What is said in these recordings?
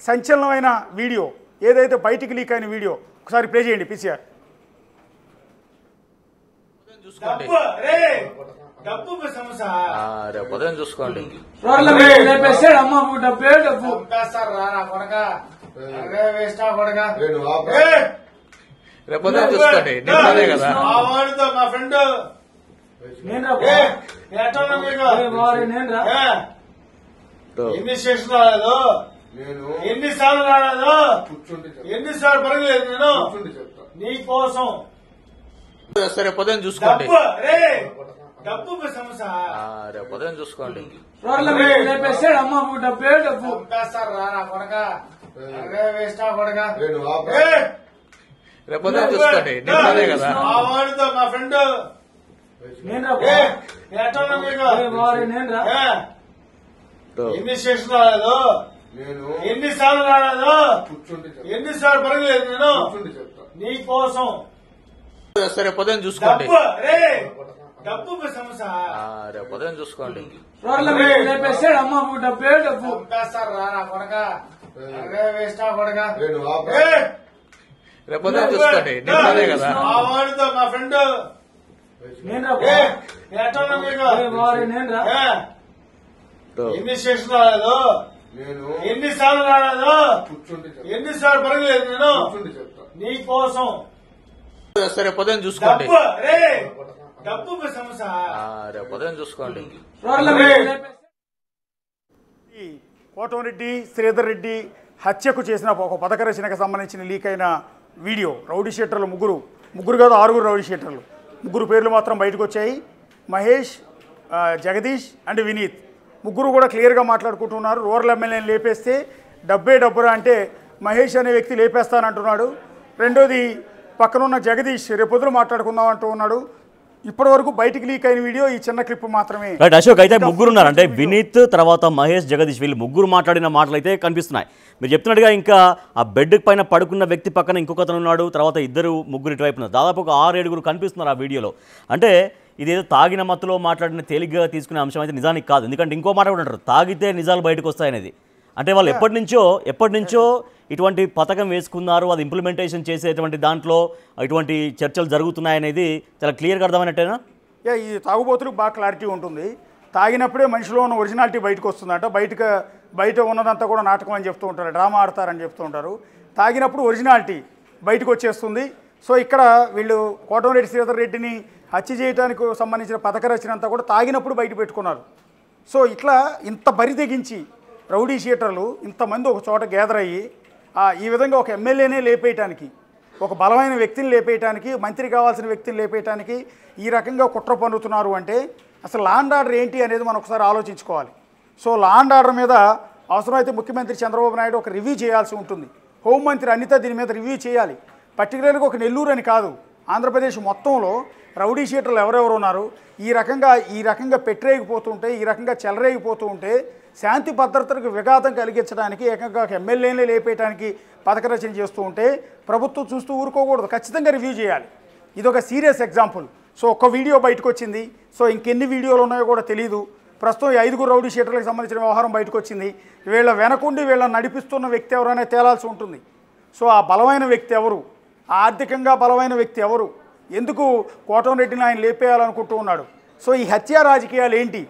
సంచలనమైన video ఏదైతే బయటికి leak అయిన వీడియో ఒకసారి ప్లే చేయండి పీసీఆర్. ఉదయం చూసుకోండి. రేపు ఉదయం చూసుకోండి. నిన్ననే కదా మా ఫ్రెండ్ ఎన్ని స్టేషన్ రాలేదు, ఎన్నిసార్లు రాలేదు, ఎన్నిసార్లు పడలేదు. నేను నీకోసం రేపు ఉదయం చూసుకోండి. డబ్బు సమస్య రేపు ఉదయం చూసుకోండి. రేపు ఉదయం చూసుకోండి. నిన్ననే కదా మా ఫ్రెండ్ ఎన్ని స్టేషన్ రాలేదు, ఎన్నిసార్లు రాలేదు, ఎన్నిసార్లు పడలేదు. నేను నీకోసం రేపు ఉదయం చూసుకోండి. డబ్బు సమస్య రేపు ఉదయం చూసుకోండి. రేపు ఉదయం చూసుకోండి. నిన్ననే కదా మా ఫ్రెండ్ ఎన్ని స్టేషన్ రాలేదు, ఎన్నిసార్లు రాలేదు, ఎన్నిసార్లు పడలేదు. నేను నీకోసం రేపు ఉదయం చూసుకోండి. డబ్బు సమస్య రేపు ఉదయం చూసుకోండి. కోటమిరెడ్డి శ్రీధర్ రెడ్డి హత్యకు చేసిన ఒక పథక రచనకు సంబంధించిన లీక్ అయిన వీడియో. రౌడీ షీటర్లు ముగ్గురు కాదు 6 రౌడీ షీటర్లు, 3 పేర్లు మాత్రం బయటకు వచ్చాయి. మహేష్, జగదీష్ అండ్ వినీత్ ముగ్గురు కూడా క్లియర్గా మాట్లాడుకుంటున్నారు. రూరల్ ఎమ్మెల్యేని లేపేస్తే డబ్బురా అంటే మహేష్ అనే వ్యక్తి లేపేస్తానంటున్నాడు. రెండోది పక్కనున్న జగదీష్ రేపొద్దులు మాట్లాడుకుందాం అంటూ ఉన్నాడు. ఇప్పటివరకు బయటికి లీక్ అయిన వీడియో ఈ చిన్న క్లిప్ మాత్రమే. రైట్ అశోక్, అయితే ముగ్గురు ఉన్నారు అంటే వినీత్ తర్వాత మహేష్ జగదీష్ వీళ్ళు ముగ్గురు మాట్లాడిన మాటలు అయితే కనిపిస్తున్నాయి. మీరు చెప్తున్నట్టుగా ఇంకా ఆ బెడ్ పైన పడుకున్న వ్యక్తి పక్కన ఇంకొకతను ఉన్నాడు, తర్వాత ముగ్గురు ఇటువైపు ఉన్నారు. దాదాపు ఒక 6-7 కనిపిస్తున్నారు ఆ వీడియోలో. అంటే ఇదేదో తాగిన మత్తులో మాట్లాడిన తేలిగ్గా తీసుకునే అంశం అయితే నిజానికి కాదు. ఎందుకంటే ఇంకో మాట కూడా అంటారు, తాగితే నిజాలు బయటకు వస్తాయనేది. అంటే వాళ్ళు ఎప్పటి నుంచో ఇటువంటి పథకం వేసుకున్నారు, అది ఇంప్లిమెంటేషన్ చేసేటువంటి దాంట్లో ఇటువంటి చర్చలు జరుగుతున్నాయనేది చాలా క్లియర్గా అర్థమైనట్టేనా? ఈ తాగుబోతులకు బాగా క్లారిటీ ఉంటుంది. తాగినప్పుడే మనిషిలో ఉన్న ఒరిజినాలిటీ బయటకు వస్తుందంట. బయట ఉన్నదంతా కూడా నాటకం అని చెప్తూ ఉంటారు, డ్రామా ఆడతారని చెప్తూ ఉంటారు. తాగినప్పుడు ఒరిజినాలిటీ బయటకు వచ్చేస్తుంది. సో ఇక్కడ వీళ్ళు కోటమిరెడ్డి శ్రీధర్ రెడ్డిని హత్య చేయడానికి సంబంధించిన పథక రచన అంతా కూడా తాగినప్పుడు బయట పెట్టుకున్నారు. సో ఇట్లా ఇంత బరి తెగించి రౌడీ షీటర్లు ఇంతమంది ఒక చోట గ్యాదర్ అయ్యి ఈ విధంగా ఒక ఎమ్మెల్యేనే లేపేయటానికి, ఒక బలమైన వ్యక్తిని లేపేయటానికి, మంత్రి కావాల్సిన వ్యక్తిని లేపేయటానికి ఈ రకంగా కుట్ర పన్నుతున్నారు అంటే అసలు లా అండ్ ఆర్డర్ ఏంటి అనేది మనం ఒకసారి ఆలోచించుకోవాలి. సో లా అండ్ ఆర్డర్ మీద అవసరమైతే ముఖ్యమంత్రి చంద్రబాబు నాయుడు ఒక రివ్యూ చేయాల్సి ఉంటుంది. హోంమంత్రి అనిత దీని మీద రివ్యూ చేయాలి. పర్టికులర్గా ఒక నెల్లూరు అని కాదు, ఆంధ్రప్రదేశ్ మొత్తంలో రౌడీ షీటర్లు ఎవరెవరు ఉన్నారు, ఈ రకంగా పెట్టరేగిపోతుంటే, ఈ రకంగా చెలరేగిపోతూ ఉంటే శాంతి భద్రతలకు విఘాతం కలిగించడానికి ఏకంగా ఎమ్మెల్యేనే లేపేయడానికి పథక రచన చేస్తూ ఉంటే ప్రభుత్వం చూస్తూ ఊరుకోకూడదు, ఖచ్చితంగా రివ్యూ చేయాలి. ఇదొక సీరియస్ ఎగ్జాంపుల్. సో ఒక్క వీడియో బయటకు వచ్చింది. సో ఇంకెన్ని వీడియోలు ఉన్నాయో కూడా తెలియదు. ప్రస్తుతం 5 రౌడీ షీటర్లకు సంబంధించిన వ్యవహారం బయటకు వచ్చింది. వీళ్ళ వెనకుండి వీళ్ళని నడిపిస్తున్న వ్యక్తి ఎవరైనా తేలాల్సి ఉంటుంది. సో ఆ బలమైన వ్యక్తి ఎవరు, ఆర్థికంగా బలమైన వ్యక్తి ఎవరు, ఎందుకు కోటమిరెడ్డిని ఆయన లేపేయాలనుకుంటూ ఉన్నాడు. సో ఈ హత్యా రాజకీయాలు ఏంటి?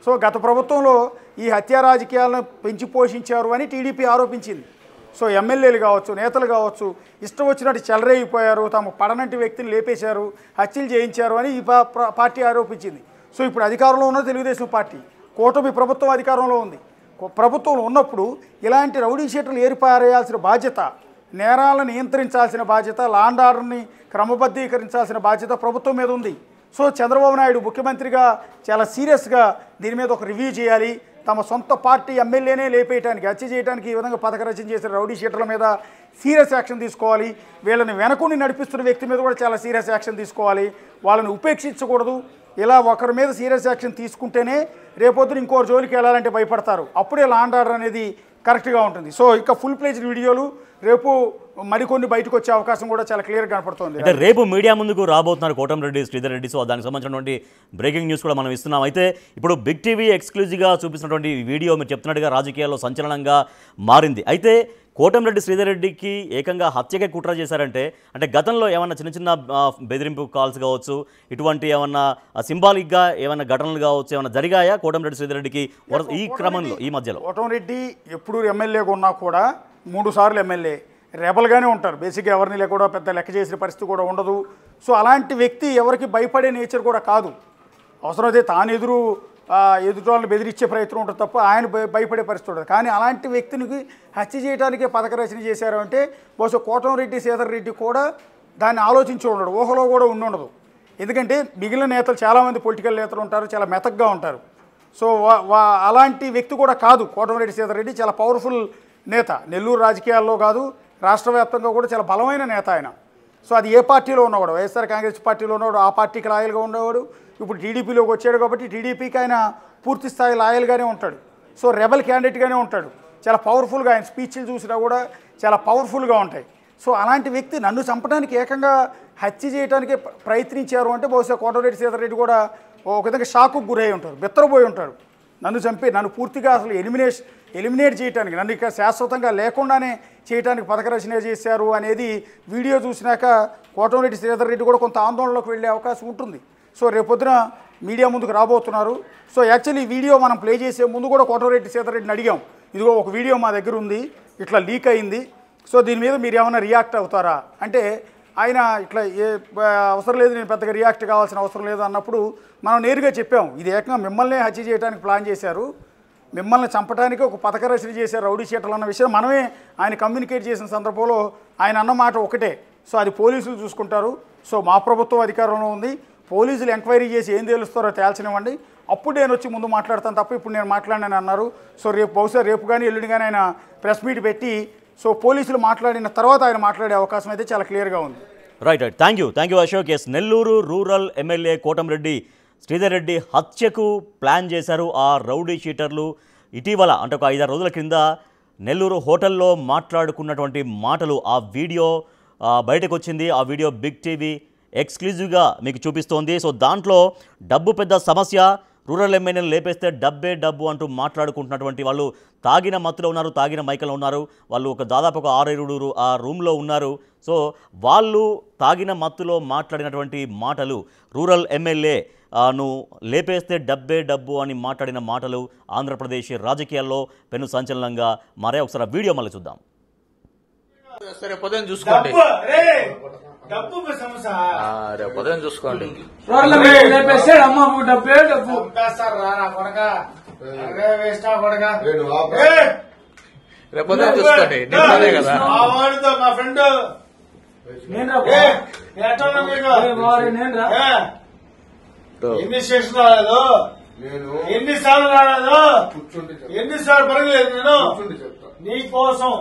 సో గత ప్రభుత్వంలో ఈ హత్యా రాజకీయాలను పెంచి పోషించారు అని టీడీపీ ఆరోపించింది. సో ఎమ్మెల్యేలు కావచ్చు, నేతలు కావచ్చు, ఇష్టం వచ్చినట్టు చెలరేగిపోయారు, తమ పడనంటి వ్యక్తిని లేపేశారు, హత్యలు చేయించారు అని ఈ పార్టీ ఆరోపించింది. సో ఇప్పుడు అధికారంలో ఉన్న తెలుగుదేశం పార్టీ, కూటమి ప్రభుత్వం అధికారంలో ఉంది. ప్రభుత్వంలో ఉన్నప్పుడు ఇలాంటి రౌడీ షీటర్లు ఏరిపారేయాల్సిన బాధ్యత, నేరాలను నియంత్రించాల్సిన బాధ్యత, లా అండ్ ఆర్డర్ని క్రమబద్ధీకరించాల్సిన బాధ్యత ప్రభుత్వం మీద ఉంది. సో చంద్రబాబు నాయుడు ముఖ్యమంత్రిగా చాలా సీరియస్గా దీని మీద ఒక రివ్యూ చేయాలి. తమ సొంత పార్టీ ఎమ్మెల్యేనే లేపేయడానికి, హత్య చేయడానికి ఈ విధంగా పథక రచన చేసిన రౌడీ షీటర్ల మీద సీరియస్ యాక్షన్ తీసుకోవాలి. వీళ్ళని వెనకుండి నడిపిస్తున్న వ్యక్తి మీద కూడా చాలా సీరియస్ యాక్షన్ తీసుకోవాలి. వాళ్ళని ఉపేక్షించకూడదు. ఇలా ఒకరి మీద సీరియస్ యాక్షన్ తీసుకుంటేనే రేపొద్దున ఇంకోరు జోలికి వెళ్ళాలంటే భయపడతారు. అప్పుడే లా అండ్ ఆర్డర్ అనేది కరెక్ట్గా ఉంటుంది. సో ఇక ఫుల్ ప్లేజ్డ్ వీడియోలు రేపు మరికొన్ని బయటకు వచ్చే అవకాశం కూడా చాలా క్లియర్గా కనపడుతుంది. అంటే రేపు మీడియా ముందుకు రాబోతున్నారు కోటంరెడ్డి శ్రీధర్ రెడ్డి. సో దానికి సంబంధించినటువంటి బ్రేకింగ్ న్యూస్ కూడా మనం ఇస్తున్నాం. అయితే ఇప్పుడు బిగ్ టీవీ ఎక్స్క్లూజివ్గా చూపిస్తున్నటువంటి వీడియో మీరు చెప్తున్నట్టుగా రాజకీయాల్లో సంచలనంగా మారింది. అయితే కోటంరెడ్డి శ్రీధర్ రెడ్డికి ఏకంగా హత్యకే కుట్ర చేశారంటే అంటే గతంలో ఏమన్నా చిన్న చిన్న బెదిరింపు కాల్స్ కావచ్చు, ఇటువంటి ఏమన్నా సింబాలిక్గా ఏమన్నా ఘటనలు కావచ్చు, ఏమన్నా జరిగాయా కోటంరెడ్డి శ్రీధర్ రెడ్డికి ఈ క్రమంలో ఈ మధ్యలో? కోటంరెడ్డి ఎప్పుడు ఎమ్మెల్యేగా ఉన్నా కూడా 3 సార్లు ఎమ్మెల్యే రెబల్గానే ఉంటారు. బేసిక్గా ఎవరిని కూడా పెద్ద లెక్క చేసే పరిస్థితి కూడా ఉండదు. సో అలాంటి వ్యక్తి ఎవరికి భయపడే నేచర్ కూడా కాదు. అవసరమైతే తాను ఎదుటి వాళ్ళని బెదిరించే ప్రయత్నం ఉంటుంది తప్ప ఆయన భయపడే పరిస్థితి ఉంటుంది. కానీ అలాంటి వ్యక్తిని హత్య చేయడానికే పథక రచన చేశారు అంటే బహుశా కోటంరెడ్డి శ్రీధర్ రెడ్డి కూడా దాన్ని ఆలోచించి ఉండడు, ఊహలో కూడా ఉండదు. ఎందుకంటే మిగిలిన నేతలు చాలామంది పొలిటికల్ నేతలు ఉంటారు, చాలా మెతగ్గా ఉంటారు. సో అలాంటి వ్యక్తి కూడా కాదు కోటంరెడ్డి శ్రీధర్ రెడ్డి. చాలా పవర్ఫుల్ నేత, నెల్లూరు రాజకీయాల్లో కాదు రాష్ట్ర వ్యాప్తంగా కూడా చాలా బలమైన నేత ఆయన. సో అది ఏ పార్టీలో ఉన్నవాడు, వైఎస్ఆర్ కాంగ్రెస్ పార్టీలో ఉన్నవాడు, ఆ పార్టీకి లాయల్గా ఉండేవాడు. ఇప్పుడు టీడీపీలోకి వచ్చాడు కాబట్టి టీడీపీకి ఆయన పూర్తి స్థాయి లాయల్గానే ఉంటాడు. సో రెబల్ క్యాండిడేట్గానే ఉంటాడు. చాలా పవర్ఫుల్గా ఆయన స్పీచ్లు చూసినా కూడా చాలా పవర్ఫుల్గా ఉంటాయి. సో అలాంటి వ్యక్తి నన్ను చంపడానికి ఏకంగా హత్య చేయడానికి ప్రయత్నించారు అంటే బహుశా కోటంరెడ్డి శ్రీధర్ రెడ్డి కూడా ఒక విధంగా షాక్కు గురై ఉంటారు, బెత్తరపోయి ఉంటాడు. నన్ను పూర్తిగా అసలు ఎలిమినేట్ చేయడానికి, నన్ను ఇక శాశ్వతంగా లేకుండానే చేయడానికి పథక రచన చేశారు అనేది వీడియో చూసినాక కోటంరెడ్డి శ్రీధర్ రెడ్డి కూడా కొంత ఆందోళనలోకి వెళ్ళే అవకాశం ఉంటుంది. సో రేపొద్దున మీడియా ముందుకు రాబోతున్నారు. సో యాక్చువల్లీ ఈ వీడియో మనం ప్లే చేసే ముందు కూడా కోటంరెడ్డి శ్రీధర్ రెడ్డిని అడిగాం, ఇదిగో ఒక వీడియో మా దగ్గర ఉంది, ఇట్లా లీక్ అయింది, సో దీని మీద మీరు ఏమైనా రియాక్ట్ అవుతారా అంటే ఆయన ఇట్లా అవసరం లేదు, నేను పెద్దగా రియాక్ట్ కావాల్సిన అవసరం లేదు అన్నప్పుడు మనం నేరుగా చెప్పాం, ఇది ఏకంగా మిమ్మల్నే హత్య చేయడానికి ప్లాన్ చేశారు, మిమ్మల్ని చంపడానికి ఒక పథక రచన చేశారు రౌడీ షీటర్లు అన్న విషయం మనమే ఆయన కమ్యూనికేట్ చేసిన సందర్భంలో ఆయన అన్న మాట ఒకటే. సో అది పోలీసులు చూసుకుంటారు. సో మా ప్రభుత్వం అధికారంలో ఉంది, పోలీసులు ఎంక్వైరీ చేసి ఏం తేలుస్తారో తేల్చనివ్వండి, అప్పుడు నేను వచ్చి ముందు మాట్లాడతాను తప్ప ఇప్పుడు నేను మాట్లాడినని అన్నారు. సో బహుశా రేపు కానీ ఎల్లుండి కానీ ఆయన ప్రెస్ మీట్ పెట్టి సో పోలీసులు మాట్లాడిన తర్వాత ఆయన మాట్లాడే అవకాశం అయితే చాలా క్లియర్గా ఉంది. Right. Thank you Ashok. Yes, Nellore rural MLA Kotamreddy Sridhar Reddy హత్యకు ప్లాన్ చేశారు ఆ రౌడీ షీటర్లు. ఇటీవల అంటే ఒక 5-6 రోజుల క్రింద నెల్లూరు హోటల్లో మాట్లాడుకున్నటువంటి మాటలు, ఆ వీడియో బయటకు వచ్చింది. ఆ వీడియో బిగ్ టీవీ ఎక్స్క్లూజివ్గా మీకు చూపిస్తోంది. సో దాంట్లో డబ్బు పెద్ద సమస్య, రూరల్ ఎమ్మెల్యేలు లేపేస్తే డబ్బే డబ్బు అంటూ మాట్లాడుకుంటున్నటువంటి వాళ్ళు తాగిన మత్తులో ఉన్నారు, తాగిన మైకలో ఉన్నారు. వాళ్ళు దాదాపు ఒక 6-7 ఆ రూమ్లో ఉన్నారు. సో వాళ్ళు తాగిన మత్తులో మాట్లాడినటువంటి మాటలు, రూరల్ ఎమ్మెల్యే లేపేస్తే డబ్బే డబ్బు అని మాట్లాడిన మాటలు ఆంధ్రప్రదేశ్ రాజకీయాల్లో పెను సంచలనంగా మారే. ఒకసారి ఆ వీడియో మళ్ళీ చూద్దాం. సరే పొద్దున చూసుకోండి, డబ్బు సమస్య రేపు ఉదయం చూసుకోండి. రేపు ఉదయం చూసుకోండి, నిన్ననే కదా వాడితో మా ఫ్రెండ్ ఎన్ని స్టేషన్ రాలేదు, ఎన్నిసార్లు రాలేదు, ఎన్నిసార్లు పరగలేదు నేను నీ కోసం.